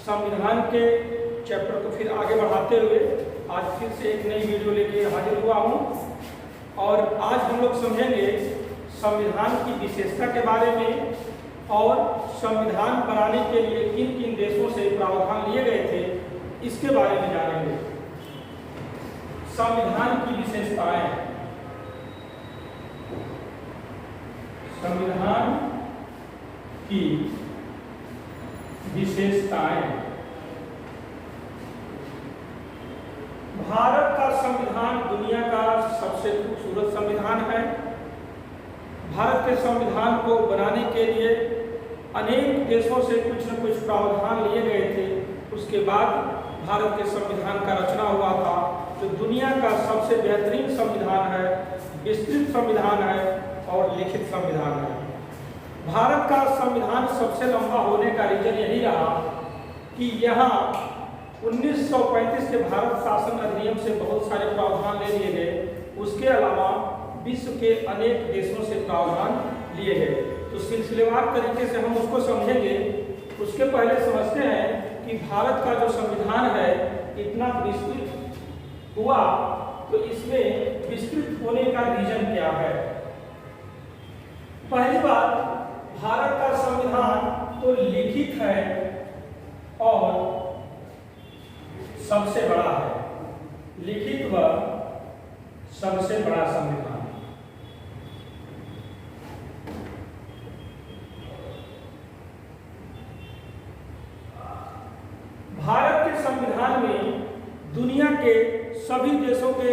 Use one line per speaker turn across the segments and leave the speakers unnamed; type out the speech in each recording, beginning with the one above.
संविधान के चैप्टर को फिर आगे बढ़ाते हुए आज फिर से एक नई वीडियो लेके हाजिर हुआ हूँ और आज हम लोग समझेंगे संविधान की विशेषता के बारे में और संविधान बनाने के लिए किन किन देशों से प्रावधान लिए गए थे इसके बारे में जानेंगे। संविधान की विशेषताएं। संविधान की विशेषताएं। भारत का संविधान दुनिया का सबसे खूबसूरत संविधान है। भारत के संविधान को बनाने के लिए अनेक देशों से कुछ न कुछ प्रावधान लिए गए थे। उसके बाद भारत के संविधान का रचना हुआ था, जो दुनिया का सबसे बेहतरीन संविधान है, विस्तृत संविधान है और लिखित संविधान है। भारत का संविधान सबसे लंबा होने का रीजन यही रहा कि यहाँ 1935 के भारत शासन अधिनियम से बहुत सारे प्रावधान ले लिए गए। उसके अलावा विश्व के अनेक देशों से प्रावधान लिए गए। तो सिलसिलेवार तरीके से हम उसको समझेंगे। उसके पहले समझते हैं कि भारत का जो संविधान है इतना विस्तृत हुआ, तो इसमें विस्तृत होने का रीजन क्या है। पहली बात, भारत का संविधान तो लिखित है और सबसे बड़ा है। लिखित व सबसे बड़ा संविधान। भारत के संविधान में दुनिया के सभी देशों के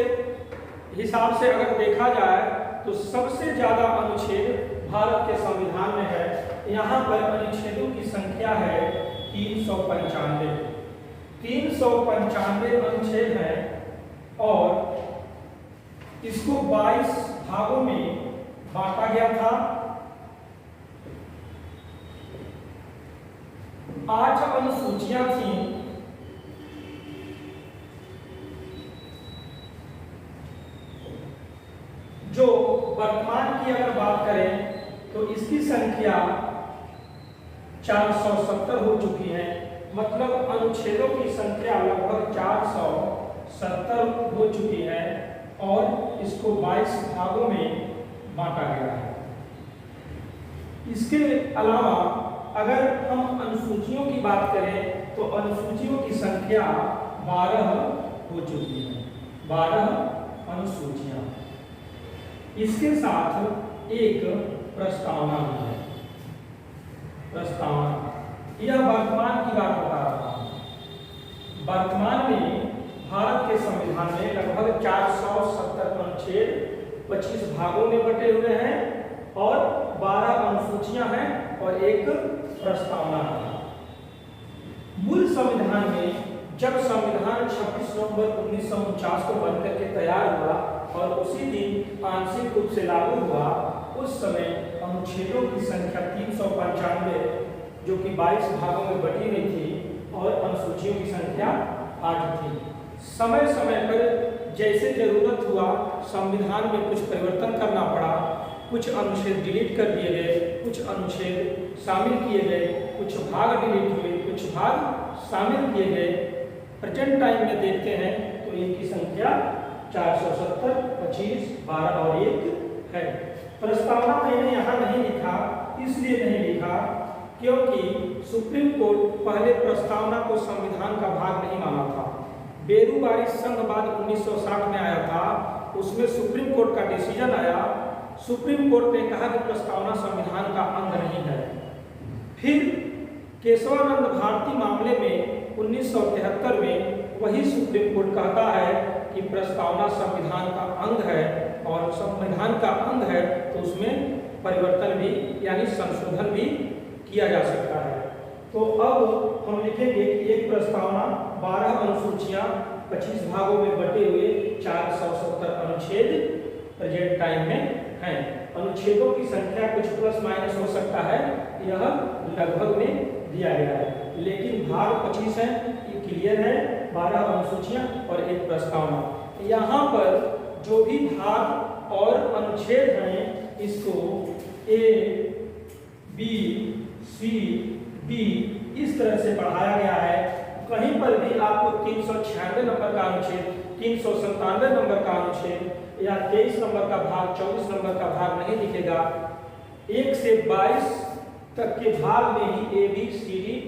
हिसाब से अगर देखा जाए तो सबसे ज्यादा अनुच्छेद भारत के संविधान में है। यहाँ पर अनुच्छेदों की संख्या है 395। 395 अनुच्छेद है और इसको 22 भागों में बांटा गया था। 8 अनुसूचियां थीं। जो वर्तमान की अगर बात करें तो इसकी संख्या 470 हो चुकी है। मतलब अनुच्छेदों की संख्या लगभग 470 हो चुकी है और इसको 22 भागों में बांटा गया है। इसके अलावा अगर हम अनुसूचियों की बात करें तो अनुसूचियों की संख्या 12 हो चुकी है। 12 अनुसूचियां। इसके साथ एक प्रस्तावना भी है। प्रस्तावना, यह वर्तमान की बात बता रहा हूं। वर्तमान में भारत के संविधान में लगभग 470 अनुच्छेद 25 भागों में बटे हुए हैं और 12 अनुसूचियां हैं और एक प्रस्तावना है। मूल संविधान में जब संविधान 26 नवंबर 1949 को बनकर के तैयार हुआ और उसी दिन आंशिक रूप से लागू हुआ, उस समय अनुच्छेदों की संख्या 395 जो कि 22 भागों में बटी हुई थी और अनुसूचियों की संख्या 8 थी। समय समय पर जैसे जरूरत हुआ संविधान में कुछ परिवर्तन करना पड़ा। कुछ अनुच्छेद डिलीट कर दिए गए, कुछ अनुच्छेद शामिल किए गए, कुछ भाग डिलीट हुए, कुछ भाग शामिल किए गए। प्रेजेंट टाइम में देखते हैं तो इनकी संख्या 470, 25, 12 और 1 है। प्रस्तावना मैंने यहाँ नहीं लिखा, इसलिए नहीं लिखा क्योंकि सुप्रीम कोर्ट पहले प्रस्तावना को संविधान का भाग नहीं माना था। बेरूवारी संघवाद 1960 में आया था, उसमें सुप्रीम कोर्ट का डिसीजन आया। सुप्रीम कोर्ट ने कहा कि प्रस्तावना संविधान का अंग नहीं है। फिर केशवानंद भारती मामले में 1973 में वही सुप्रीम कोर्ट कहता है कि प्रस्तावना संविधान का अंग है और संविधान का अंग है तो उसमें परिवर्तन भी यानी संशोधन भी किया जा सकता है। तो अब हम लिखेंगे कि एक प्रस्तावना 12 अनुसूचियां 25 भागों में बटे हुए 470 अनुच्छेद प्रेजेंट टाइम में हैं। अनुच्छेदों की संख्या कुछ प्लस माइनस हो सकता है, यह लगभग में दिया गया है, लेकिन भाग 25 है, ये क्लियर है। 12 अनुसूचियां और एक प्रस्तावना। यहाँ पर जो भी भाग और अनुच्छेद हैं इसको ए, बी, सी, डी इस तरह से पढ़ाया गया है कहीं पर भी आपको 396 नंबर का अनुच्छेद, 397 नंबर का अनुच्छेद या 23 नंबर का भाग, 24 नंबर का भाग नहीं दिखेगा। 1 से 22 तक के भाग में ही ABCD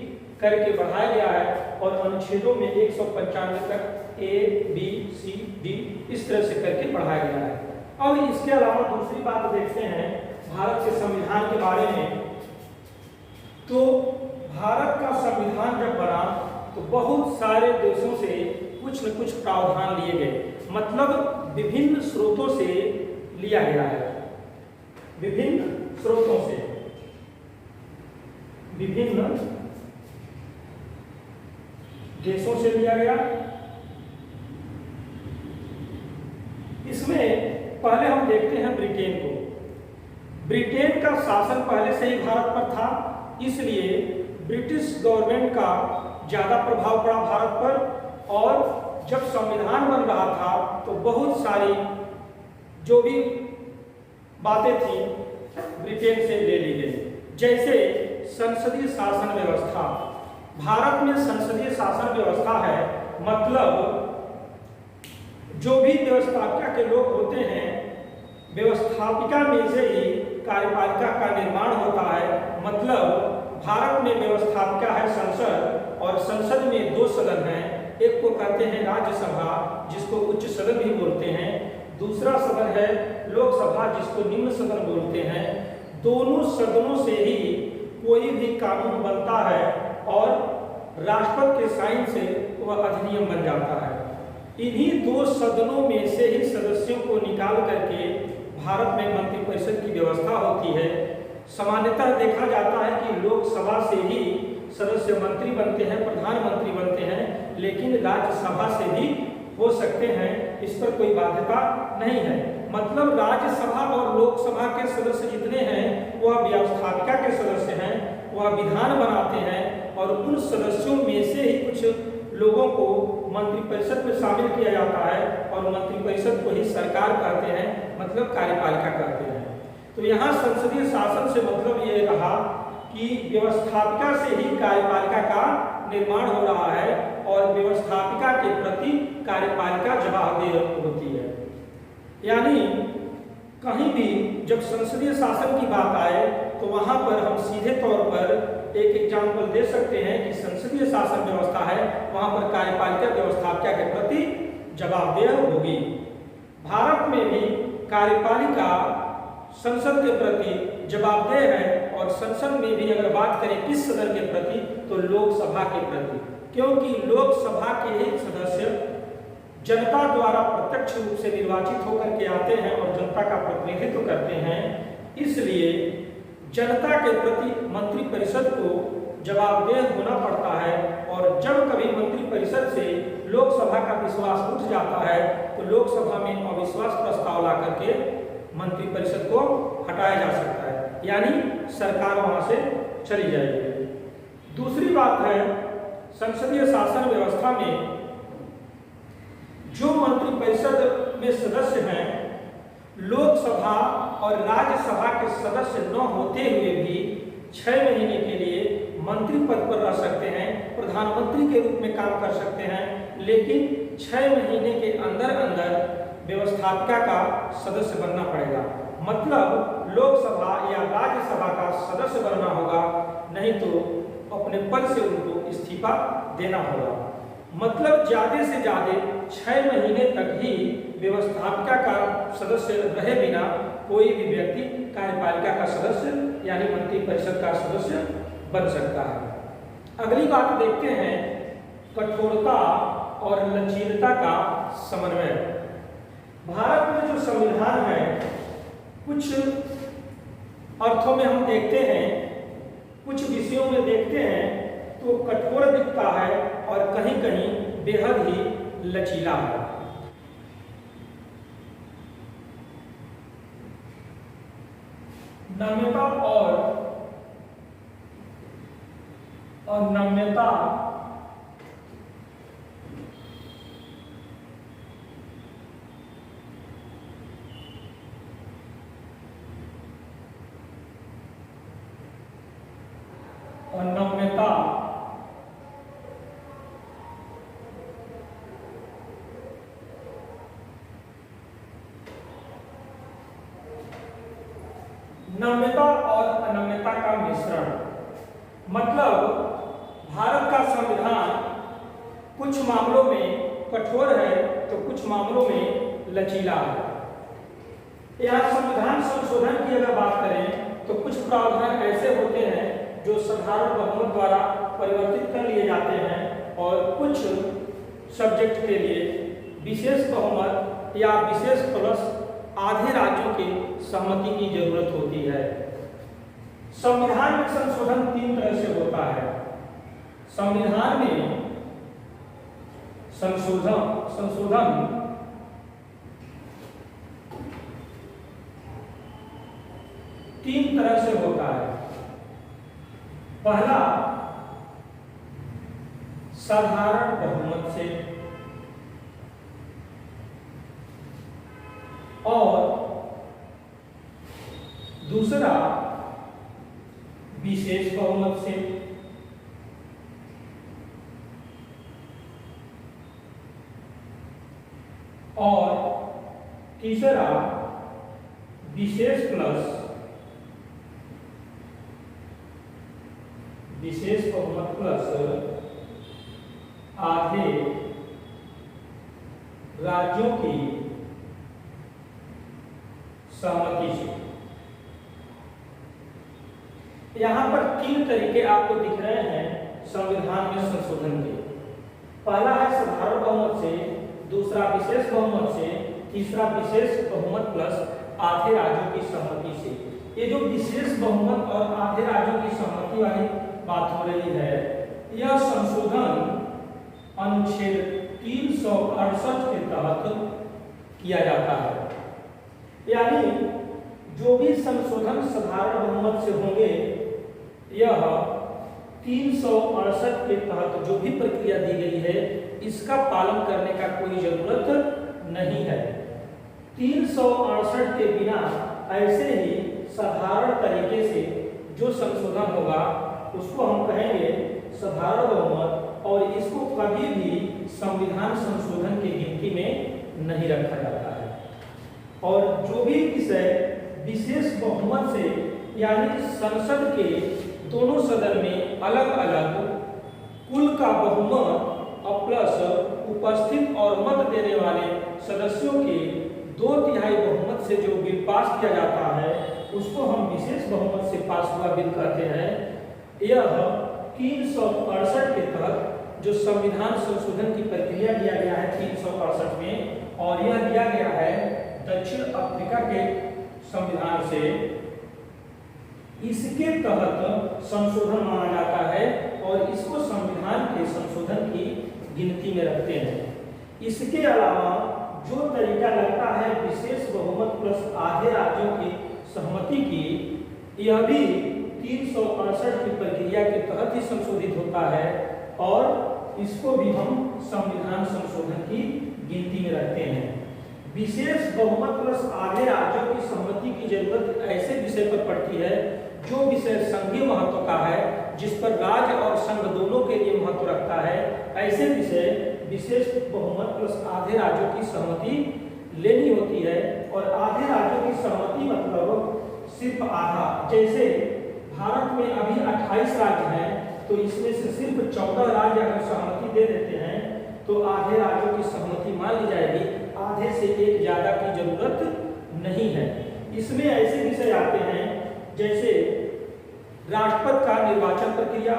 करके बढ़ाया गया है और अनुच्छेदों में 195 तक ABCD इस तरह से करके बढ़ाया गया है। अब इसके अलावा दूसरी बात देखते हैं भारत के संविधान के बारे में। तो भारत का संविधान जब बना तो बहुत सारे देशों से कुछ न कुछ प्रावधान लिए गए, मतलब विभिन्न स्रोतों से लिया गया है, विभिन्न स्रोतों से, विभिन्न देशों से लिया गया। इसमें पहले हम देखते हैं ब्रिटेन को। ब्रिटेन का शासन पहले से ही भारत पर था, इसलिए ब्रिटिश गवर्नमेंट का ज़्यादा प्रभाव पड़ा भारत पर। और जब संविधान बन रहा था तो बहुत सारी जो भी बातें थी ब्रिटेन से ले ली गई, जैसे संसदीय शासन व्यवस्था। भारत में संसदीय शासन व्यवस्था है, मतलब जो भी व्यवस्थापिका के लोग होते हैं, व्यवस्थापिका में से ही कार्यपालिका का निर्माण होता है। मतलब भारत में व्यवस्थापिका है संसद, और संसद में 2 सदन हैं। एक को कहते हैं राज्यसभा, जिसको उच्च सदन भी बोलते हैं, दूसरा सदन है लोकसभा, जिसको निम्न सदन बोलते हैं। दोनों सदनों से ही कोई भी कानून बनता है और राष्ट्रपति के साइन से वह अधिनियम बन जाता है। इन्हीं 2 सदनों में से ही सदस्यों को निकाल करके भारत में मंत्रिपरिषद की व्यवस्था होती है। सामान्यतः देखा जाता है कि लोकसभा से ही सदस्य मंत्री बनते हैं, प्रधानमंत्री बनते हैं, लेकिन राज्यसभा से भी हो सकते हैं, इस पर कोई बाध्यता नहीं है। मतलब राज्यसभा और लोकसभा के सदस्य जितने हैं वह व्यवस्थापिका के सदस्य हैं, वह विधान बनाते हैं और उन सदस्यों में से ही कुछ लोगों को मंत्रिपरिषद में शामिल किया जाता है और मंत्रिपरिषद को ही सरकार कहते हैं, मतलब कार्यपालिका कहते हैं। तो यहाँ संसदीय शासन से मतलब ये रहा कि व्यवस्थापिका से ही कार्यपालिका का निर्माण हो रहा है और व्यवस्थापिका के प्रति कार्यपालिका जवाबदेह होती है। यानी कहीं भी जब संसदीय शासन की बात आए तो वहाँ पर हम सीधे तौर पर एक एग्जाम्पल दे सकते हैं कि संसदीय शासन व्यवस्था है, वहाँ पर कार्यपालिका व्यवस्थापिका के प्रति जवाबदेह होगी। भारत में भी कार्यपालिका संसद के प्रति जवाबदेह है और संसद में भी अगर बात करें किस सदन के प्रति, तो लोकसभा के प्रति, क्योंकि लोकसभा के एक सदस्य जनता द्वारा प्रत्यक्ष रूप से निर्वाचित होकर के आते हैं और जनता का प्रतिनिधित्व करते हैं। इसलिए जनता के प्रति मंत्रिपरिषद को जवाबदेह होना पड़ता है और जब कभी मंत्रिपरिषद से लोकसभा का विश्वास उठ जाता है तो लोकसभा में अविश्वास प्रस्ताव ला करके मंत्रिपरिषद को हटाया जा सकता है, यानी सरकार वहां से चली जाएगी। दूसरी बात है, संसदीय शासन व्यवस्था में जो मंत्रिपरिषद में सदस्य हैं, लोकसभा और राज्यसभा के सदस्य न होते हुए भी 6 महीने के लिए मंत्री पद पर रह सकते हैं, प्रधानमंत्री के रूप में काम कर सकते हैं, लेकिन 6 महीने के अंदर अंदर व्यवस्थापिका का सदस्य बनना पड़ेगा। मतलब लोकसभा या राज्यसभा का सदस्य बनना होगा, नहीं तो अपने पद से उनको इस्तीफा देना होगा। मतलब ज़्यादा से ज़्यादा 6 महीने तक ही व्यवस्थापिका का सदस्य रहे बिना कोई भी व्यक्ति कार्यपालिका का सदस्य यानी मंत्रिपरिषद का सदस्य बन सकता है। अगली बात देखते हैं, कठोरता और लचीलता का समन्वय। भारत में जो संविधान है, कुछ अर्थों में हम देखते हैं, कुछ विषयों में देखते हैं तो कठोर दिखता है और कहीं कहीं बेहद ही लचीला है। नम्यता और नम्यता और नम्यता नम्यता और अनम्यता का मिश्रण। मतलब भारत का संविधान कुछ मामलों में कठोर है तो कुछ मामलों में लचीला है। यहाँ संविधान संशोधन की अगर बात करें तो कुछ प्रावधान ऐसे होते हैं जो साधारण बहुमत द्वारा परिवर्तित कर लिए जाते हैं और कुछ सब्जेक्ट के लिए विशेष बहुमत या विशेष प्लस आधे राज्यों की सहमति की जरूरत होती है। संविधान में संशोधन 3 तरह से होता है। संविधान में संशोधन 3 तरह से होता है। पहला साधारण बहुमत से और दूसरा विशेष बहुमत से और तीसरा विशेष बहुमत प्लस आधे राज्यों की सहमति से। यहां पर 3 तरीके आपको दिख रहे हैं संविधान में संशोधन के। पहला है साधारण बहुमत से, दूसरा विशेष बहुमत से, तीसरा विशेष बहुमत प्लस आधे राज्यों की सहमति से। ये जो विशेष बहुमत और आधे राज्यों की सहमति वाली बात हो रही है, यह संशोधन अनुच्छेद 368 के तहत किया जाता है। यानी जो भी संशोधन साधारण बहुमत से होंगे, यह 368 के तहत जो भी प्रक्रिया दी गई है इसका पालन करने का कोई जरूरत नहीं है। 368 के बिना ऐसे ही साधारण तरीके से जो संशोधन होगा उसको हम कहेंगे साधारण बहुमत और इसको कभी भी संविधान संशोधन की गिनती में नहीं रखा जाता है। और जो भी विषय विशेष बहुमत से यानी संसद के दोनों सदन में अलग अलग कुल का बहुमत और प्लस उपस्थित और मत देने वाले सदस्यों के 2/3 बहुमत से जो बिल पास किया जाता है उसको हम विशेष बहुमत से पास हुआ बिल कहते हैं। यह 368 के तहत जो संविधान संशोधन की प्रक्रिया दिया गया है 368 में, और यह दिया गया है दक्षिण अफ्रीका के संविधान से, इसके तहत संशोधन माना जाता है और इसको संविधान के संशोधन की गिनती में रखते हैं। इसके अलावा जो तरीका लगता है विशेष बहुमत प्लस आधे राज्यों की सहमति की, यह भी 368 की प्रक्रिया के तहत ही संशोधित होता है और इसको भी हम संविधान संशोधन की गिनती में रखते हैं। विशेष बहुमत प्लस आधे राज्यों की सहमति की जरूरत ऐसे विषय पर पड़ती है जो विषय संघीय महत्व का है, जिस पर राज्य और संघ दोनों के लिए महत्व रखता है। ऐसे विषय विशेष बहुमत प्लस आधे राज्यों की सहमति लेनी होती है। और आधे राज्यों की सहमति मतलब सिर्फ आधा। जैसे भारत में अभी 28 राज्य हैं तो इसमें से सिर्फ 14 राज्य अगर सहमति दे देते हैं तो आधे राज्यों की सहमति मान ली जाएगी, आधे से एक ज्यादा की जरूरत नहीं है। इसमें ऐसे विषय आते हैं जैसे राष्ट्रपति का निर्वाचन प्रक्रिया,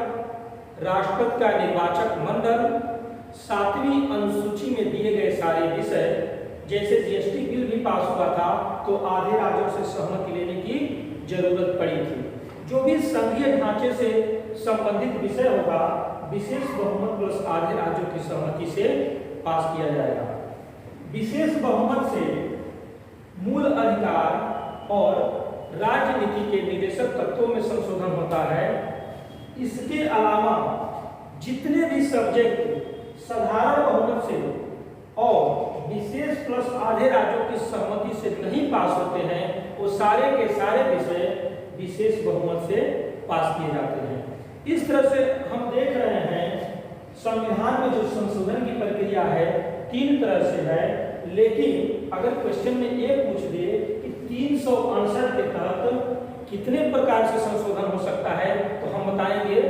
राष्ट्रपति का निर्वाचक मंडल, 7वीं अनुसूची में दिए गए सारे विषय। जैसे जीएसटी बिल भी पास हुआ था तो आधे राज्यों से सहमति लेने की जरूरत पड़ी थी। जो भी संघीय ढांचे से संबंधित विषय होगा विशेष बहुमत प्लस आधे राज्यों की सहमति से पास किया जाएगा। विशेष बहुमत से मूल अधिकार और राजनीति के निदेशक तत्वों में संशोधन होता है। इसके अलावा जितने भी सब्जेक्ट साधारण बहुमत से और विशेष प्लस आधे राज्यों की सहमति से नहीं पास होते हैं वो सारे के सारे विषय विशेष बहुमत से पास किए जाते हैं। इस तरह से हम देख रहे हैं संविधान में जो संशोधन की प्रक्रिया है 3 तरह से है। लेकिन अगर क्वेश्चन में ये पूछ दे कि 368 के तहत कितने प्रकार से संशोधन हो सकता है, तो हम बताएंगे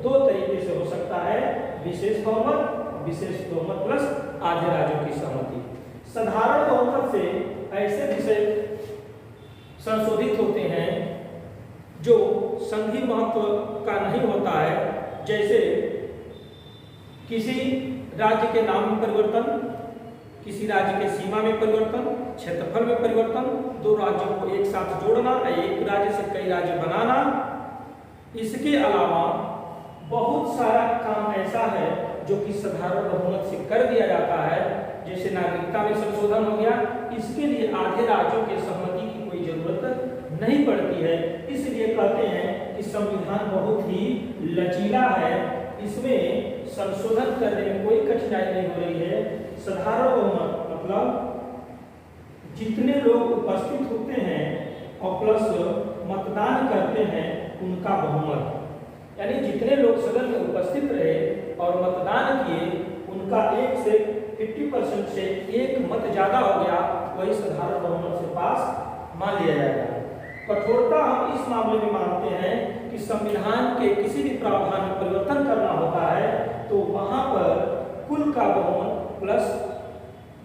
2 तरीके से हो सकता है, विशेष बहुमत प्लस आधे राज्यों की सहमति। साधारण बहुमत से ऐसे विषय संशोधित होते हैं जो संघीय महत्व का नहीं होता है, जैसे किसी राज्य के नाम में परिवर्तन, किसी राज्य के सीमा में परिवर्तन, क्षेत्रफल में परिवर्तन, 2 राज्यों को एक साथ जोड़ना, एक राज्य से कई राज्य बनाना। इसके अलावा बहुत सारा काम ऐसा है जो कि साधारण बहुमत से कर दिया जाता है, जैसे नागरिकता में संशोधन हो गया, इसके लिए आधे राज्यों के सहमति की कोई जरूरत नहीं पड़ती है। इसलिए कहते हैं कि संविधान बहुत ही लचीला है, इसमें संशोधन करने में कोई कठिनाई नहीं हो रही है। साधारण बहुमत मतलब जितने लोग उपस्थित होते हैं और प्लस मतदान करते हैं उनका बहुमत, यानी जितने लोग सदन में उपस्थित रहे और मतदान किए उनका 1 से 50% से 1 मत ज्यादा हो गया, वही साधारण बहुमत से पास मान लिया जाएगा। कठोरता हम इस मामले में मानते हैं कि संविधान के किसी भी प्रावधान में परिवर्तन करना होता है तो वहां पर कुल का बहुमत प्लस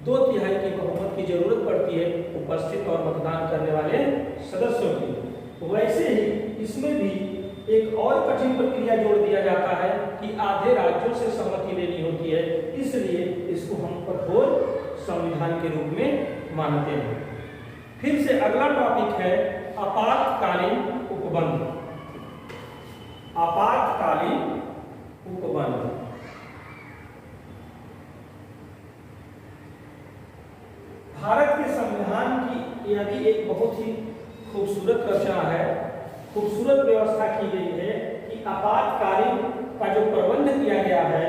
2/3 की बहुमत की जरूरत पड़ती है उपस्थित और मतदान करने वाले सदस्यों की। वैसे ही इसमें भी एक और कठिन प्रक्रिया जोड़ दिया जाता है कि आधे राज्यों से सहमति लेनी होती है, इसलिए इसको हम कठोर संविधान के रूप में मानते हैं। फिर से अगला टॉपिक है आपातकालीन उपबंध। आपातकालीन उपबंध भारत के संविधान की यह भी एक बहुत ही खूबसूरत रचना है, खूबसूरत व्यवस्था की गई है कि आपातकालीन का जो प्रबंध किया गया है,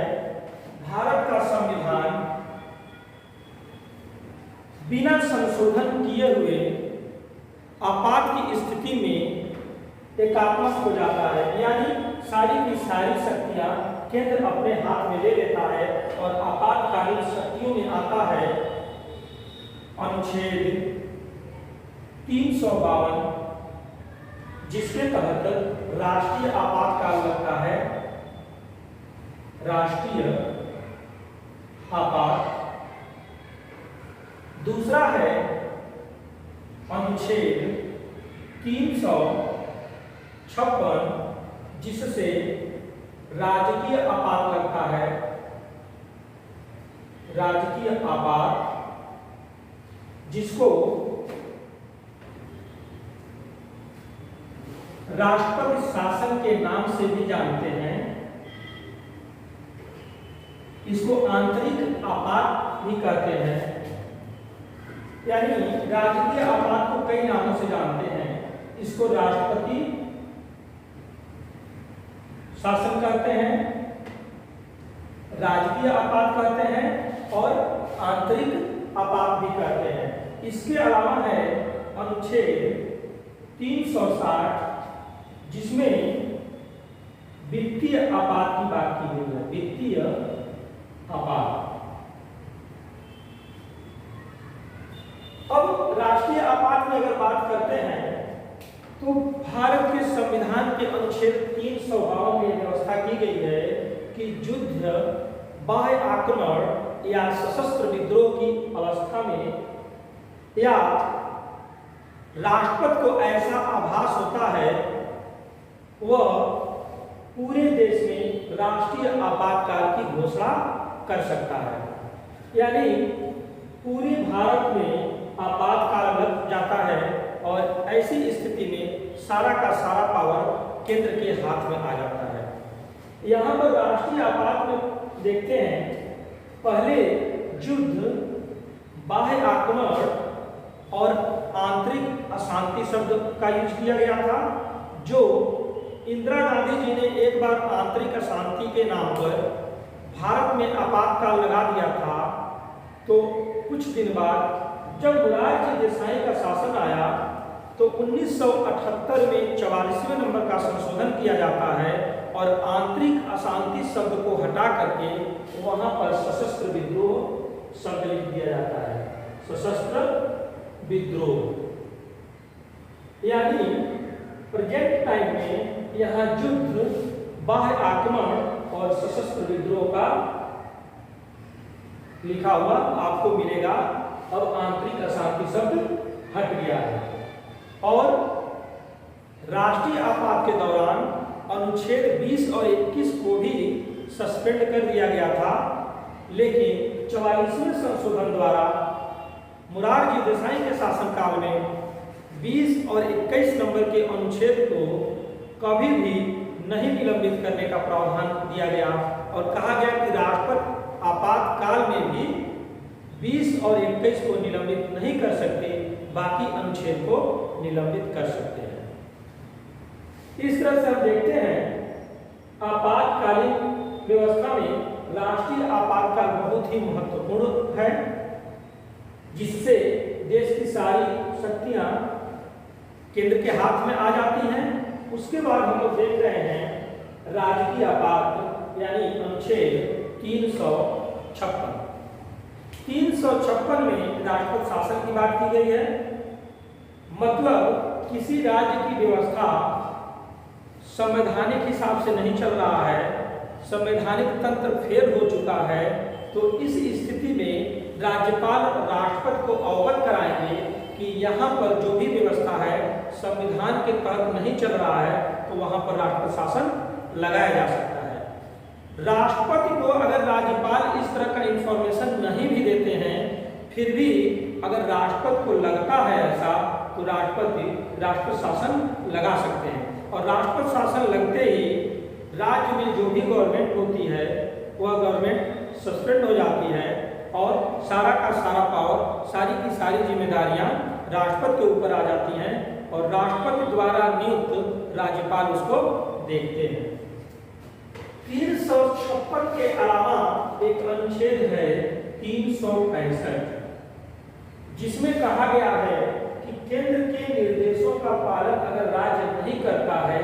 भारत का संविधान बिना संशोधन किए हुए आपात की स्थिति में एकात्मक हो जाता है, यानी सारी की सारी शक्तियां केंद्र अपने हाथ में ले लेता है और आपातकालीन शक्तियों में आता है अनुच्छेद 352, जिसके तहत राष्ट्रीय आपातकाल लगता है। राष्ट्रीय आपात। दूसरा है अनुच्छेद 356, जिससे राजकीय आपात लगता है। राजकीय आपात जिसको राष्ट्रपति शासन के नाम से भी जानते हैं, इसको आंतरिक आपात भी कहते हैं, यानी राजकीय आपात को कई नामों से जानते हैं। इसको राष्ट्रपति शासन कहते हैं, राजकीय आपात कहते हैं और आंतरिक आपात भी कहते हैं। इसके अलावा है अनुच्छेद 360, जिसमें वित्तीय आपात की बात की गई है। वित्तीय आपात। अब राष्ट्रीय आपात की अगर बात करते हैं तो भारत के संविधान के अनुच्छेद 352 में व्यवस्था की गई है कि युद्ध, बाह्य आक्रमण या सशस्त्र विद्रोह की अवस्था में या राष्ट्रपति को ऐसा आभास होता है वह पूरे देश में राष्ट्रीय आपातकाल की घोषणा कर सकता है, यानी पूरे भारत में आपातकाल लग जाता है और ऐसी स्थिति में सारा का सारा पावर केंद्र के हाथ में आ जाता है। यहाँ पर राष्ट्रीय आपात में देखते हैं, पहले युद्ध, बाह्य आक्रमण और आंतरिक अशांति शब्द का यूज किया गया था, जो इंदिरा गांधी जी ने एक बार आंतरिक अशांति के नाम पर भारत में आपातकाल लगा दिया था। तो कुछ दिन बाद जब मोरारजी देसाई का शासन आया तो 1978 में 44वें नंबर का संशोधन किया जाता है और आंतरिक अशांति शब्द को हटा करके वहां पर सशस्त्र विद्रोह शब्द लिख दिया जाता है। सशस्त्र विद्रोह, यानी प्रेजेंट टाइम में यहाँ युद्ध, बाह्य आक्रमण और सशस्त्र विद्रोह का लिखा हुआ आपको मिलेगा। अब आंतरिक अशांति शब्द हट गया है। और राष्ट्रीय आपात के दौरान अनुच्छेद 20 और 21 को भी सस्पेंड कर दिया गया था, लेकिन 44वें संशोधन द्वारा मोरारजी देसाई के शासनकाल में 20 और 21 नंबर के अनुच्छेद को कभी भी नहीं निलंबित करने का प्रावधान दिया गया और कहा गया कि राष्ट्रपति आपातकाल में भी 20 और 21 को निलंबित नहीं कर सकते, बाकी अनुच्छेद को निलंबित कर सकते हैं। इस तरह से हम देखते हैं आपातकालीन व्यवस्था में राष्ट्रीय आपातकाल बहुत ही महत्वपूर्ण है, जिससे देश की सारी शक्तियां केंद्र के हाथ में आ जाती हैं। उसके बाद हम लोग देख रहे हैं राजकीय आपात यानी अनुच्छेद 356। 356 में राष्ट्रपति शासन की बात की गई है। मतलब किसी राज्य की व्यवस्था संवैधानिक हिसाब से नहीं चल रहा है, संवैधानिक तंत्र फेल हो चुका है, तो इस स्थिति में राज्यपाल राष्ट्रपति को अवगत कराएंगे कि यहाँ पर जो भी व्यवस्था है संविधान के तहत नहीं चल रहा है, तो वहाँ पर राष्ट्रपति शासन लगाया जा सकता है। राष्ट्रपति को अगर राज्यपाल इस तरह का इंफॉर्मेशन नहीं भी देते हैं, फिर भी अगर राष्ट्रपति को लगता है ऐसा, तो राष्ट्रपति शासन लगा सकते हैं। और राष्ट्रपति शासन लगते ही राज्य में जो भी गवर्नमेंट होती है वह गवर्नमेंट सस्पेंड हो जाती है और सारा का सारा पावर, सारी की सारी जिम्मेदारियां राष्ट्रपति के ऊपर आ जाती हैं और राष्ट्रपति द्वारा नियुक्त राज्यपाल उसको देखते हैं। 356 के अलावा एक अनुच्छेद है 365, जिसमें कहा गया है कि केंद्र के निर्देशों का पालन अगर राज्य नहीं करता है,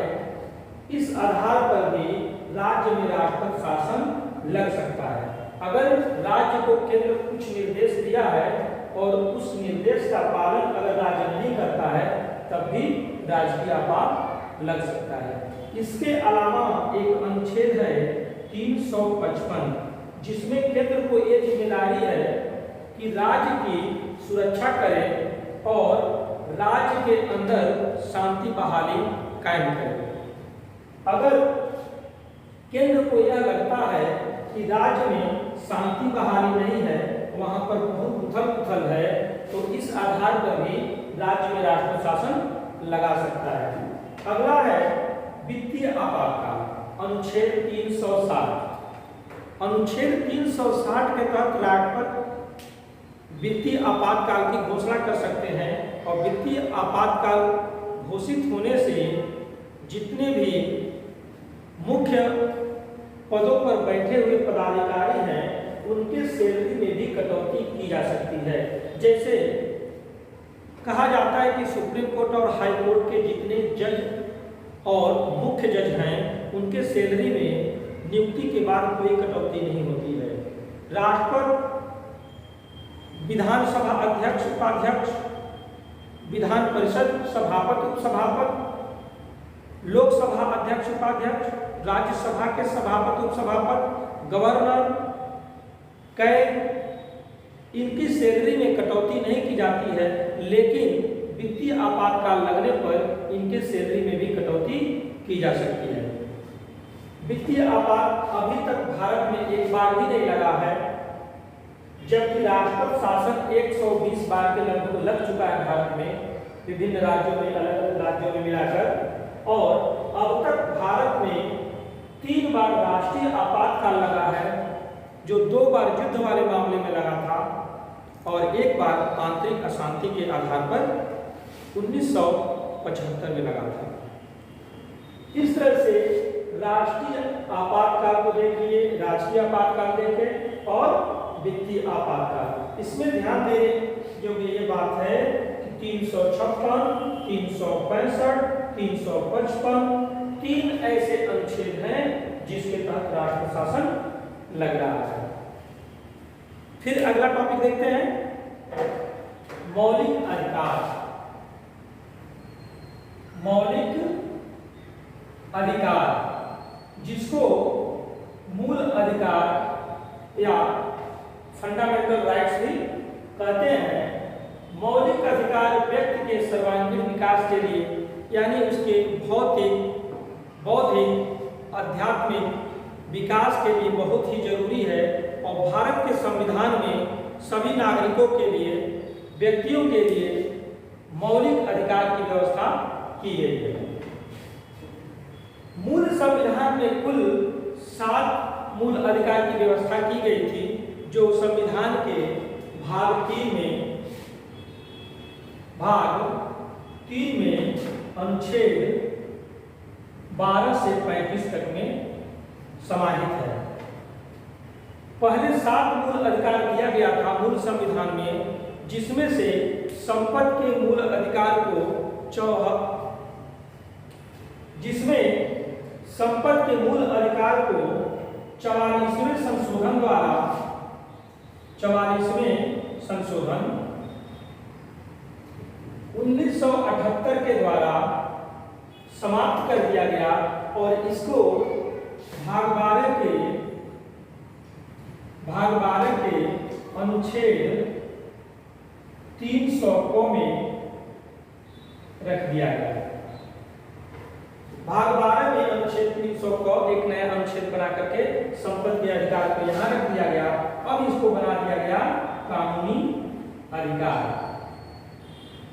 इस आधार पर भी राज्य में राष्ट्रपति शासन लग सकता है। अगर राज्य को केंद्र कुछ निर्देश दिया है और उस निर्देश का पालन अगर राज्य नहीं करता है, तब भी राजकीय आपात लग सकता है। इसके अलावा एक अनुच्छेद है 355, जिसमें केंद्र को ये जिम्मेदारी है कि राज्य की सुरक्षा करे और राज्य के अंदर शांति बहाली कायम करे। अगर केंद्र को यह लगता है कि राज्य में शांति बहाली नहीं है, वहां पर बहुत उथल-पुथल है, तो इस आधार पर भी राज्य में राष्ट्रपति शासन लगा सकता है। अगला है वित्तीय आपातकाल, अनुच्छेद 360। अनुच्छेद 360 के तहत राष्ट्रपति वित्तीय आपातकाल की घोषणा कर सकते हैं और वित्तीय आपातकाल घोषित होने से जितने भी मुख्य पदों पर बैठे हुए पदाधिकारी हैं, उनके सैलरी में भी कटौती की जा सकती है। जैसे कहा जाता है कि सुप्रीम कोर्ट और हाई कोर्ट के जितने जज और मुख्य जज हैं, उनके सैलरी में नियुक्ति के बाद कोई कटौती नहीं होती है। राष्ट्रपति, विधानसभा अध्यक्ष, उपाध्यक्ष, विधान परिषद सभापति, उपसभापति, लोकसभा अध्यक्ष, उपाध्यक्ष, राज्यसभा के सभापति, उपसभापति, गवर्नर, कैग, इनकी सैलरी में कटौती नहीं की जाती है, लेकिन वित्तीय आपातकाल लगने पर इनके सैलरी में भी कटौती की जा सकती है। वित्तीय आपात अभी तक भारत में एक बार भी नहीं लगा है, जबकि राष्ट्रपति शासन 120 बार के लगभग लग चुका है भारत में, विभिन्न राज्यों में, अलग अलग राज्यों में मिलाकर। और अब तक भारत में 3 बार राष्ट्रीय आपातकाल लगा है, जो 2 बार युद्ध वाले मामले में लगा था और 1 बार आंतरिक अशांति के आधार पर 1975 में लगा था। इस तरह से राष्ट्रीय आपातकाल को देखिए, राजकीय आपातकाल देखें और वित्तीय आपातकाल। इसमें ध्यान देने योग्य ये बात है कि 356, 365, 355 3 ऐसे अनुच्छेद हैं जिसके तहत राष्ट्रपति शासन लग रहा है। फिर अगला टॉपिक देखते हैं, मौलिक अधिकार। मौलिक अधिकार, जिसको मूल अधिकार या फंडामेंटल राइट्स भी कहते हैं। मौलिक अधिकार व्यक्ति के सर्वांगीण विकास के लिए, यानी उसके भौतिक, बौद्धिक, आध्यात्मिक विकास के लिए बहुत ही जरूरी है। और भारत के संविधान में सभी नागरिकों के लिए, व्यक्तियों के लिए मौलिक अधिकार की व्यवस्था की गई है। मूल संविधान में कुल 7 मूल अधिकार की व्यवस्था की गई थी, जो संविधान के भाग 3 में अनुच्छेद 12 से 35 तक में समाहित है। पहले 7 मूल अधिकार दिया गया था मूल संविधान में, जिसमें से संपत्ति के मूल अधिकार को 44वें संशोधन द्वारा 44वें संशोधन 1978 के द्वारा समाप्त कर दिया गया और इसको भाग 12 के अनुच्छेद 300 को में रख दिया गया। भाग 12 में अनुच्छेद 300 को एक नया अनुच्छेद बना करके संपत्ति के अधिकार को यहाँ रख दिया गया। अब इसको बना दिया गया कानूनी अधिकार।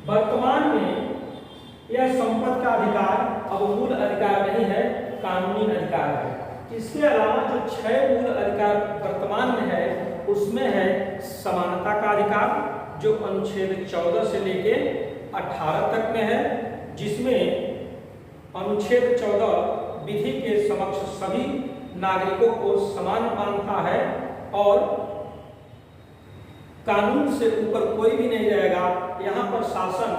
वर्तमान में यह संपत्ति का अधिकार अब मूल अधिकार नहीं है, कानूनी अधिकार है। इसके अलावा जो 6 मूल अधिकार वर्तमान में है, उसमें है समानता का अधिकार, जो अनुच्छेद 14 से लेके 18 तक में है, जिसमें अनुच्छेद 14 विधि के समक्ष सभी नागरिकों को समान मानता है और कानून से ऊपर कोई भी नहीं रहेगा। यहाँ पर शासन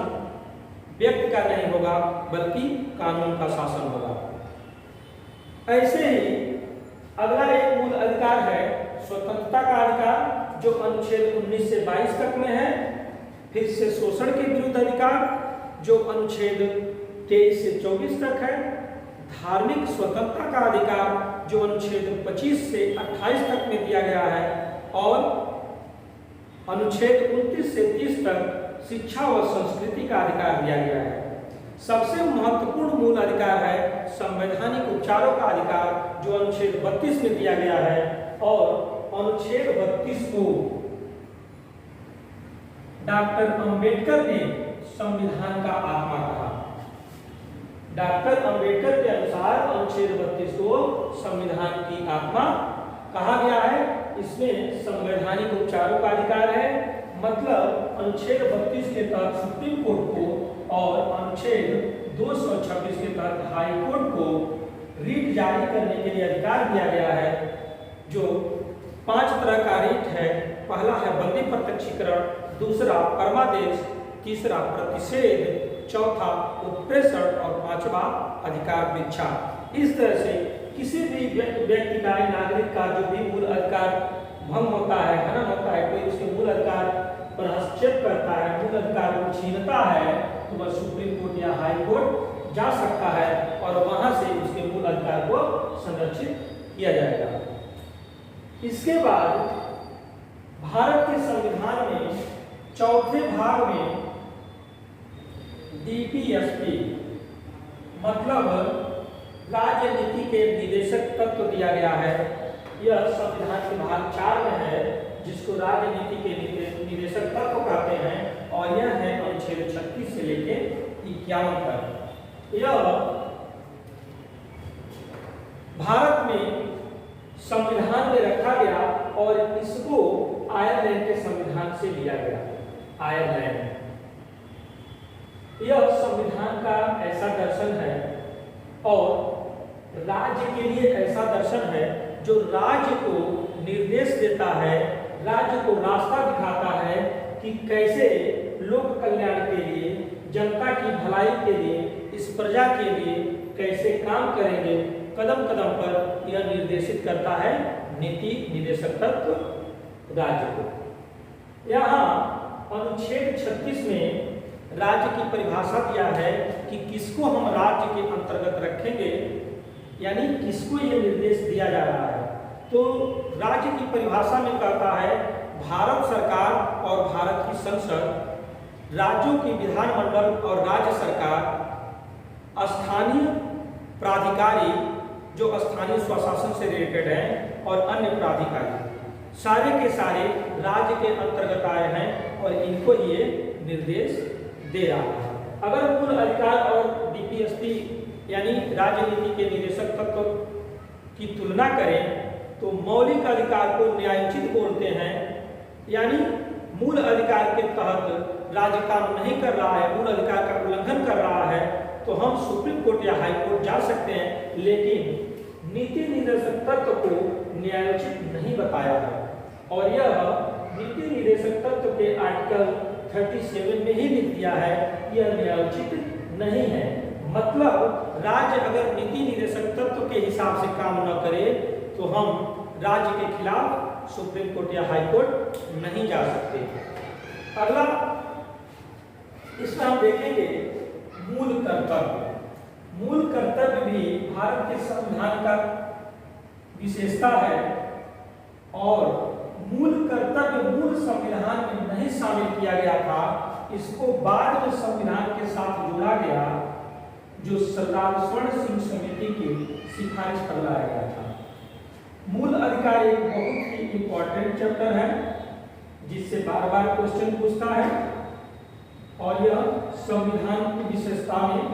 व्यक्ति का नहीं होगा, बल्कि कानून का शासन होगा। ऐसे ही अगला एक मूल अधिकार है स्वतंत्रता का अधिकार, जो अनुच्छेद 19 से 22 तक में है। फिर से शोषण के विरुद्ध अधिकार, जो अनुच्छेद 23 से 24 तक है। धार्मिक स्वतंत्रता का अधिकार, जो अनुच्छेद 25 से 28 तक में दिया गया है। और अनुच्छेद 29 से 30 तक शिक्षा व संस्कृति का अधिकार दिया गया है। सबसे महत्वपूर्ण मूल अधिकार है संवैधानिक उपचारों का अधिकार, जो अनुच्छेद 32 में दिया गया है। और अनुच्छेद 32 को डॉक्टर अंबेडकर ने संविधान का आत्मा कहा। डॉक्टर अंबेडकर के अनुसार अनुच्छेद 32 को संविधान की आत्मा कहा गया है। इसमें संवैधानिक उपचारों का अधिकार है, मतलब अनुच्छेद 32 के तहत सुप्रीम कोर्ट को और अनुच्छेद 226 के तहत हाई कोर्ट को रीट जारी करने के लिए अधिकार दिया गया है, जो 5 तरह का रीट है। पहला है बंदी प्रत्यक्षीकरण, दूसरा परमादेश, तीसरा प्रतिषेध, चौथा उत्प्रेषण और 5वां अधिकार परीक्षा। इस तरह से किसी भी व्यक्ति का, नागरिक का जो भी मूल अधिकार भंग होता है, हनन होता है, कोई उसके मूल अधिकार पर हस्तक्षेप करता है, मूल अधिकार को छीनता है, तो वह सुप्रीम कोर्ट या हाई कोर्ट जा सकता है और वहां से उसके मूल अधिकार को संरक्षित किया जाएगा। इसके बाद भारत के संविधान में 4थे भाग में डीपीएसपी मतलब राजनीति के निदेशक तत्व दिया गया है। यह संविधान के भाग 4 में है, जिसको राजनीति के निदेशक तत्व कहते हैं। और यह है अनुच्छेद 36 से लेके 51 तक। यह भारत में संविधान में रखा गया और इसको आयरलैंड के संविधान से लिया गया। आयरलैंड यह संविधान का ऐसा दर्शन है और राज्य के लिए ऐसा दर्शन है जो राज्य को निर्देश देता है, राज्य को रास्ता दिखाता है कि कैसे लोक कल्याण के लिए, जनता की भलाई के लिए, इस प्रजा के लिए कैसे काम करेंगे। कदम कदम पर यह निर्देशित करता है नीति निदेशक तत्व राज्य को। यहाँ अनुच्छेद 36 में राज्य की परिभाषा दिया है कि किसको हम राज्य के अंतर्गत रखेंगे, यानी किसको ये निर्देश दिया जा रहा है। तो राज्य की परिभाषा में कहता है भारत सरकार और भारत की संसद, राज्यों की विधानमंडल और राज्य सरकार, स्थानीय प्राधिकारी जो स्थानीय स्वशासन से रिलेटेड हैं और अन्य प्राधिकारी, सारे के सारे राज्य के अंतर्गत आए हैं और इनको ये निर्देश दे रहा है। अगर मूल अधिकार और डीपीएसपी यानी राजनीति के निदेशक तत्व की तुलना करें तो मौलिक अधिकार को न्यायोचित बोलते हैं, यानी मूल अधिकार के तहत राज्य काम नहीं कर रहा है, मूल अधिकार का उल्लंघन कर रहा है, तो हम सुप्रीम कोर्ट या हाई कोर्ट जा सकते हैं, लेकिन नीति निर्देशक तत्व को न्यायोचित नहीं बताया है। और यह नीति निर्देशक तत्व के आर्टिकल 37 में ही लिख दिया है, यह न्यायोचित नहीं है। मतलब राज्य अगर नीति निर्देशक तत्व के हिसाब से काम न करे तो हम राज्य के खिलाफ सुप्रीम कोर्ट या हाई कोर्ट नहीं जा सकते। अगला इसमें हम देखेंगे मूल कर्तव्य। मूल कर्तव्य भी भारत के संविधान का विशेषता है और मूल कर्तव्य मूल संविधान में नहीं शामिल किया गया था, इसको बाद में संविधान के साथ जोड़ा गया, जो सरदार स्वर्ण सिंह समिति की सिफारिश पर लाया गया था। मूल अधिकार एक बहुत ही इंपॉर्टेंट चैप्टर है जिससे बार बार क्वेश्चन पूछता है और यह संविधान की विशेषता में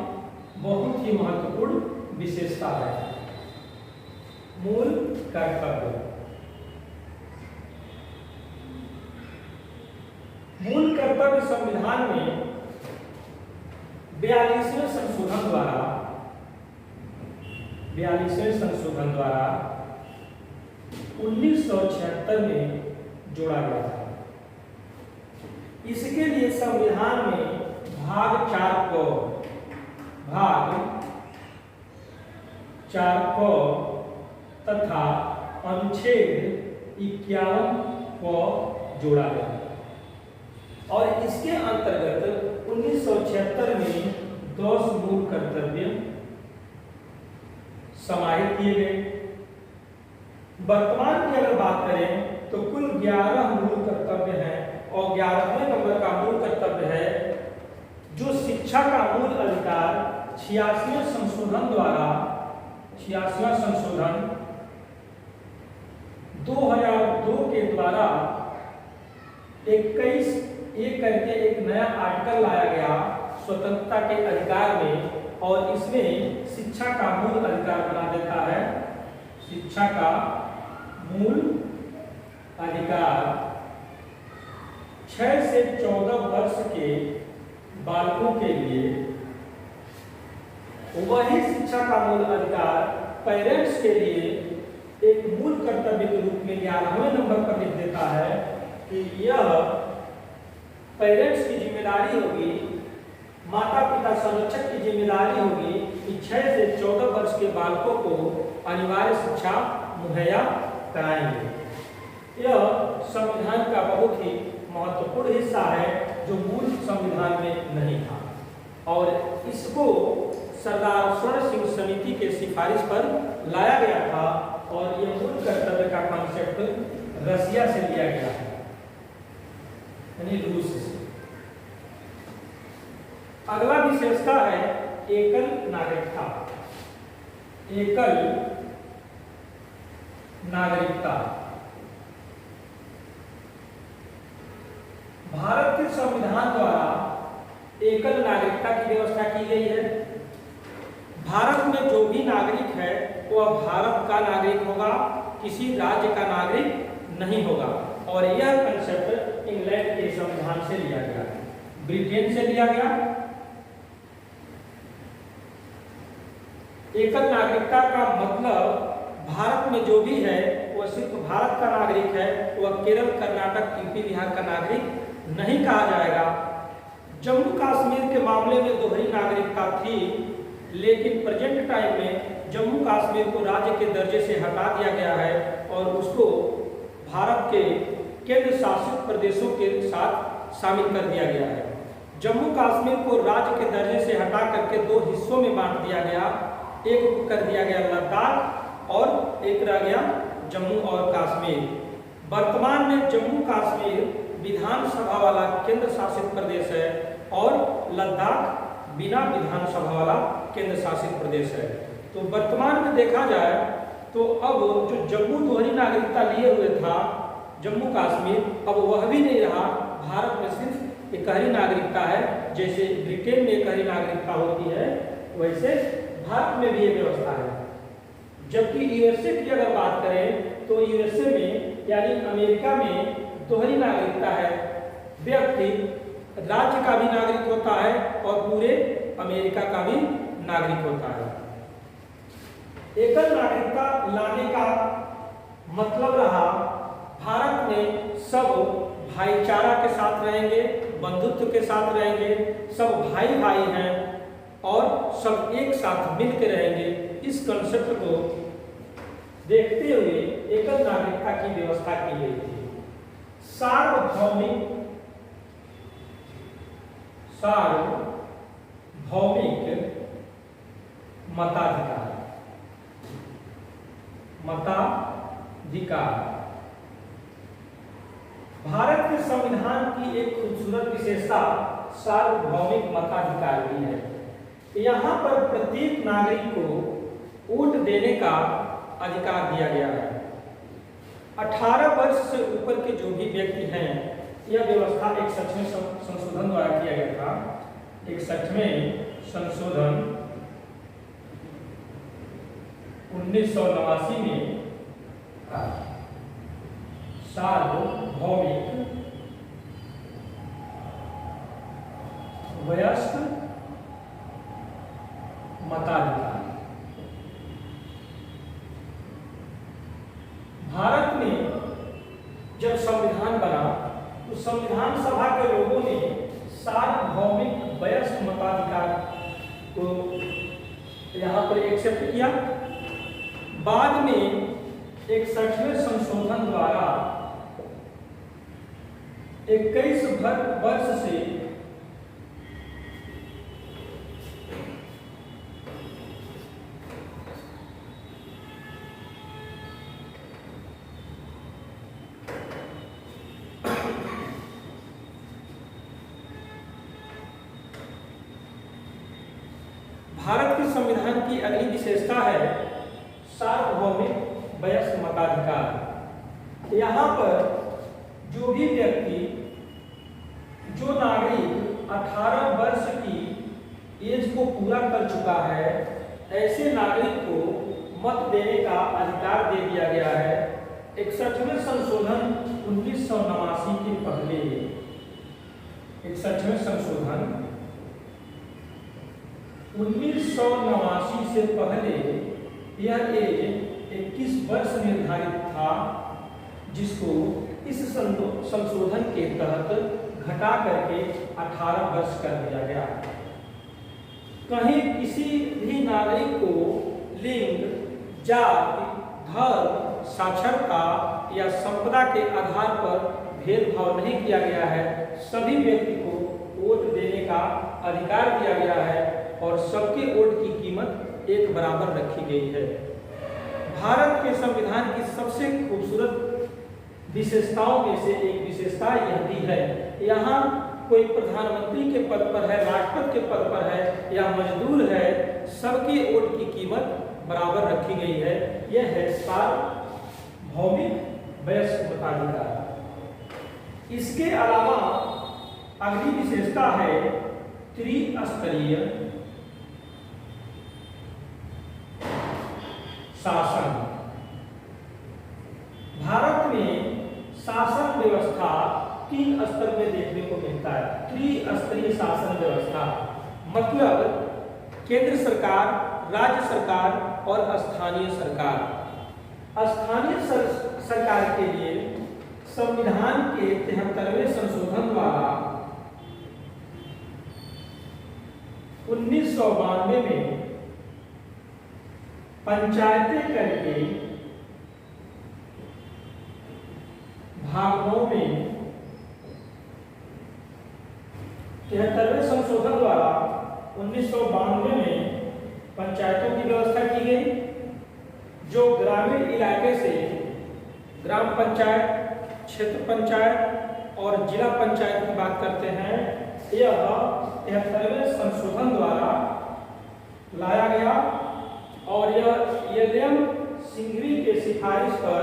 बहुत ही महत्वपूर्ण विशेषता है। मूल कर्तव्य। मूल कर्तव्य संविधान में 42वें संशोधन द्वारा 1976 में जोड़ा गया था। इसके लिए संविधान में भाग 4 क तथा अनुच्छेद 51 को जोड़ा गया और इसके अंतर्गत 1976 में 10 मूल कर्तव्य समाहित किए गए। वर्तमान की अगर बात करें तो कुल 11 मूल कर्तव्य हैं और 11वें नंबर का मूल कर्तव्य है जो शिक्षा का मूल अधिकार 86वें संशोधन 2002 के द्वारा 21 एक करके एक नया आर्टिकल लाया गया स्वतंत्रता के अधिकार में और इसमें शिक्षा का मूल अधिकार बना देता है। शिक्षा का मूल अधिकार 6 से 14 वर्ष के बालकों के लिए, वही शिक्षा का मूल अधिकार पेरेंट्स के लिए एक मूल कर्तव्य के रूप में 11वें नंबर पर लिख देता है कि यह पेरेंट्स की जिम्मेदारी होगी, माता पिता संरक्षक की जिम्मेदारी होगी कि 6 से 14 वर्ष के बालकों को अनिवार्य शिक्षा मुहैया कराएंगे। यह संविधान का बहुत ही महत्वपूर्ण हिस्सा है जो मूल संविधान में नहीं था और इसको सरदार स्वर्ण सिंह समिति के सिफारिश पर लाया गया था और यह मूल कर्तव्य का कॉन्सेप्ट रसिया से लिया गया है, यानी रूस से। अगला विशेषता है एकल नागरिकता। एकल नागरिकता भारत के संविधान द्वारा एकल नागरिकता की व्यवस्था की गई है। भारत में जो भी नागरिक है वह भारत का नागरिक होगा, किसी राज्य का नागरिक नहीं होगा और यह कंसेप्ट इंग्लैंड के संविधान से लिया गया, ब्रिटेन से लिया गया। एकल नागरिकता का मतलब भारत में जो भी है वह सिर्फ भारत का नागरिक है, वह केरल, कर्नाटक, यूपी, बिहार का नागरिक नहीं कहा जाएगा। जम्मू कश्मीर के मामले में दोहरी नागरिकता थी, लेकिन प्रेजेंट टाइम में जम्मू कश्मीर को राज्य के दर्जे से हटा दिया गया है और उसको भारत के केंद्र शासित प्रदेशों के साथ शामिल कर दिया गया है। जम्मू कश्मीर को राज्य के दर्जे से हटा करके दो हिस्सों में बांट दिया गया। एक को कर दिया गया लद्दाख और एक रह गया जम्मू और कश्मीर। वर्तमान में जम्मू कश्मीर विधानसभा वाला केंद्र शासित प्रदेश है और लद्दाख बिना विधानसभा वाला केंद्र शासित प्रदेश है। तो वर्तमान में देखा जाए तो अब जो जम्मू दोहरी नागरिकता लिए हुए था जम्मू कश्मीर, अब वह भी नहीं रहा। भारत में सिर्फ एकहरी नागरिकता है। जैसे ब्रिटेन में एकहरी नागरिकता होती है वैसे भारत में भी ये व्यवस्था है। जबकि यूएसए की अगर बात करें तो यूएसए में यानी अमेरिका में दोहरी नागरिकता है। व्यक्ति राज्य का भी नागरिक होता है और पूरे अमेरिका का भी नागरिक होता है। एकल नागरिकता लाने का मतलब रहा भारत में सब भाईचारा के साथ रहेंगे, बंधुत्व के साथ रहेंगे, सब भाई भाई हैं और सब एक साथ मिलकर रहेंगे। इस कंसेप्ट को देखते हुए एकल नागरिकता की व्यवस्था की गई थी। सार्वभौमिक मताधिकार भारत के संविधान की एक खूबसूरत विशेषता सार्वभौमिक मताधिकार भी है। यहाँ पर प्रत्येक नागरिक को वोट देने का अधिकार दिया गया है। 18 वर्ष से ऊपर के जो भी व्यक्ति हैं, यह व्यवस्था 61वें संशोधन द्वारा किया गया था। 61वें संशोधन 1989 में सार्वभौमिक वयस्क मताधिकार। भारत में जब संविधान बना तो संविधान सभा के लोगों ने सार्वभौमिक वयस्क मताधिकार को यहाँ पर एक्सेप्ट किया। बाद में 61वें संशोधन द्वारा 21 वर्ष से भारत के संविधान की अगली विशेषता है सार्वभौमिक वयस्क मताधिकार। यहाँ पर जो भी व्यक्ति, जो नागरिक 18 वर्ष की एज को पूरा कर चुका है, ऐसे नागरिक को मत देने का अधिकार दे दिया गया है। 61वें संशोधन 1989 के पहले 61वें संशोधन 1989 से पहले यह एज 21 वर्ष निर्धारित था, जिसको इस संशोधन के तहत घटा करके 18 वर्ष कर दिया गया। कहीं किसी भी नागरिक को लिंग, जाति, धर्म, साक्षरता या संपदा के आधार पर भेदभाव नहीं किया गया है। सभी व्यक्ति को वोट देने का अधिकार दिया गया है और सबके वोट की कीमत एक बराबर रखी गई है। भारत के संविधान की सबसे खूबसूरत विशेषताओं में से एक विशेषता यह भी है, यहाँ कोई प्रधानमंत्री के पद पर है, राष्ट्रपति के पद पर है या मजदूर है, सबके वोट की कीमत बराबर रखी गई है। यह है सार्वभौमिक वयस्क मताधिकार। इसके अलावा अगली विशेषता है त्रिस्तरीय शासन। भारत में शासन व्यवस्था 3 स्तर में देखने को मिलता है। त्रिस्तरीय शासन व्यवस्था मतलब केंद्र सरकार, राज्य सरकार और स्थानीय सरकार। स्थानीय सरकार के लिए संविधान के 73वें संशोधन द्वारा 1992 में पंचायतें करके भागों में 73वें संशोधन द्वारा 1992 में पंचायतों की व्यवस्था की गई। जो ग्रामीण इलाके से ग्राम पंचायत, क्षेत्र पंचायत और जिला पंचायत की बात करते हैं, यह 73वें संशोधन द्वारा लाया गया और यह एल.एम. सिंघवी के सिफारिश पर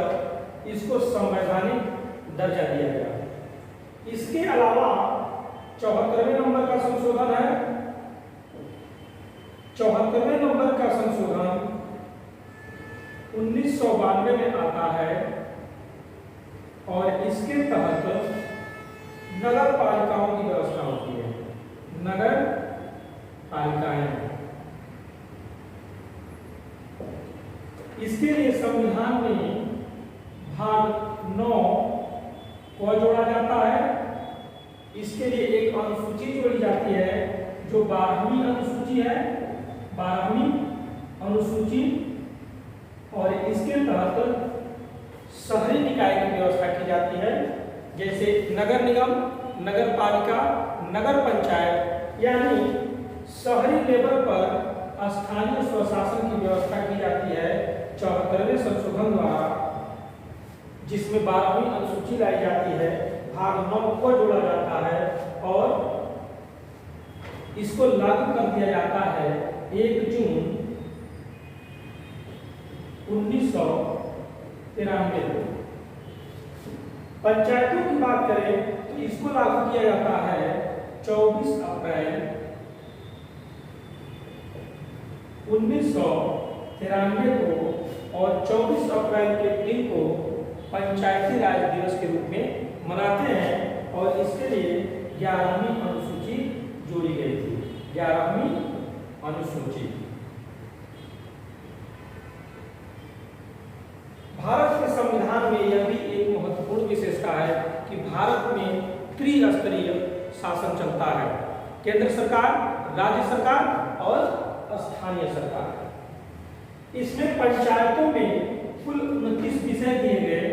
इसको संवैधानिक दर्जा दिया गया। इसके अलावा 74वें नंबर का संशोधन है। 74वें नंबर का संशोधन 1992 में आता है और इसके तहत नगर पालिकाओं की व्यवस्था होती है। नगर पालिकाएं, इसके लिए संविधान में भाग 9 को जोड़ा जाता है। इसके लिए एक अनुसूची जोड़ी जाती है जो 12वीं अनुसूची है, 12वीं अनुसूची, और इसके तहत शहरी निकाय की व्यवस्था की जाती है, जैसे नगर निगम, नगर पालिका, नगर पंचायत, यानी शहरी लेवल पर स्थानीय स्वशासन की व्यवस्था की जाती है 74वें संशोधन द्वारा, जिसमें 12वीं अनुसूची लाई जाती है, भाग 9 को जोड़ा जाता है और इसको लागू कर दिया जाता है 1 जून 1993 को। पंचायतों की बात करें तो इसको लागू किया जाता है 24 अप्रैल 1993 को और 24 अप्रैल के दिन को पंचायती राज दिवस के रूप में मनाते हैं और इसके लिए 11वीं अनुसूची जोड़ी गई थी। 11वीं अनुसूची। भारत के संविधान में यह भी एक महत्वपूर्ण विशेषता है कि भारत में त्रिस्तरीय शासन चलता है। केंद्र सरकार, राज्य सरकार और स्थानीय सरकार। इसमें पंचायतों में कुल 29 विषय दिए गए,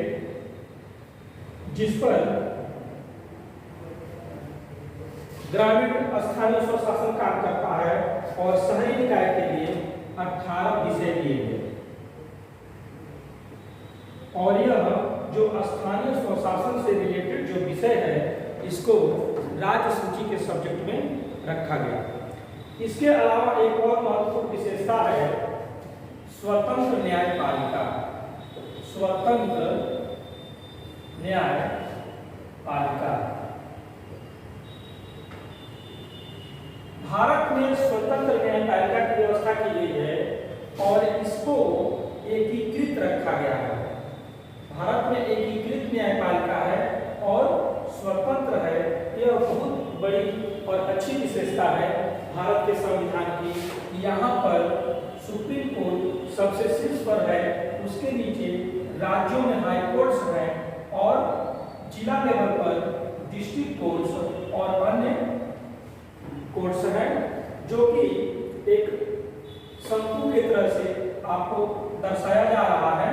जिस पर ग्रामीण स्थानीय स्वशासन काम करता है और शहरी निकाय के लिए 18 विषय दिए गए। और यह जो स्थानीय स्वशासन से रिलेटेड जो विषय है, इसको राज्य सूची के सब्जेक्ट में रखा गया। इसके अलावा एक और महत्वपूर्ण विशेषता है स्वतंत्र न्यायपालिका। स्वतंत्र न्यायपालिका। भारत में स्वतंत्र न्यायपालिका की व्यवस्था की गई है और इसको एकीकृत रखा गया है। भारत में एकीकृत न्यायपालिका है और स्वतंत्र है। यह बहुत बड़ी और अच्छी विशेषता है भारत के संविधान की। यहाँ पर सुप्रीम कोर्ट सबसे शीर्ष पर है, उसके नीचे राज्यों में हाई कोर्ट्स हैं और जिला लेवल पर डिस्ट्रिक्ट कोर्ट्स और अन्य कोर्ट्स हैं, जो कि एक शंकु की तरह से आपको दर्शाया जा रहा है।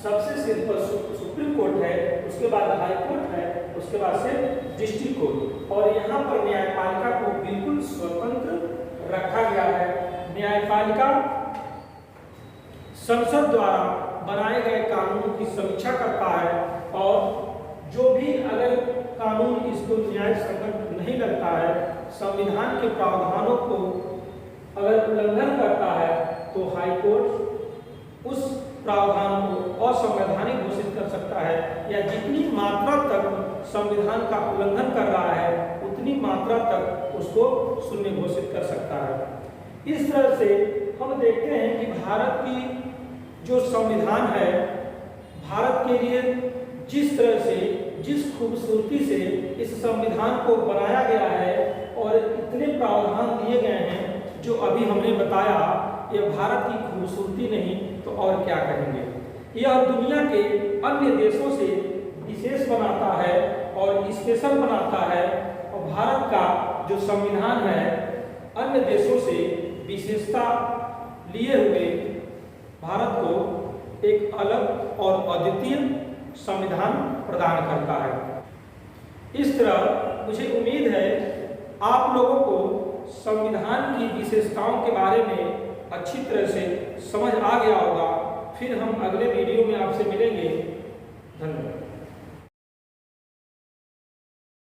सबसे शीर्ष पर सुप्रीम कोर्ट है, उसके बाद हाई कोर्ट है, उसके बाद से डिस्ट्रिक्ट कोर्ट, और यहाँ पर न्यायपालिका को बिल्कुल स्वतंत्र रखा गया है। न्यायपालिका संसद द्वारा बनाए गए कानून की समीक्षा करता है और जो भी अगर कानून इसको न्याय संगत नहीं लगता है, संविधान के प्रावधानों को अगर उल्लंघन करता है, तो हाई कोर्ट उस प्रावधान को असंवैधानिक घोषित कर सकता है, या जितनी मात्रा तक संविधान का उल्लंघन कर रहा है उतनी मात्रा तक उसको शून्य घोषित कर सकता है। इस तरह से हम देखते हैं कि भारत की जो संविधान है, भारत के लिए जिस तरह से, जिस खूबसूरती से इस संविधान को बनाया गया है और इतने प्रावधान दिए गए हैं जो अभी हमने बताया, यह भारत की खूबसूरती नहीं तो और क्या कहेंगे। यह दुनिया के अन्य देशों से विशेष बनाता है और स्पेशल बनाता है, और भारत का जो संविधान है अन्य देशों से विशेषता लिए हुए भारत को एक अलग और अद्वितीय संविधान प्रदान करता है। इस तरह मुझे उम्मीद है आप लोगों को संविधान की विशेषताओं के बारे में अच्छी तरह से समझ आ गया होगा। फिर हम अगले वीडियो में आपसे मिलेंगे। धन्यवाद।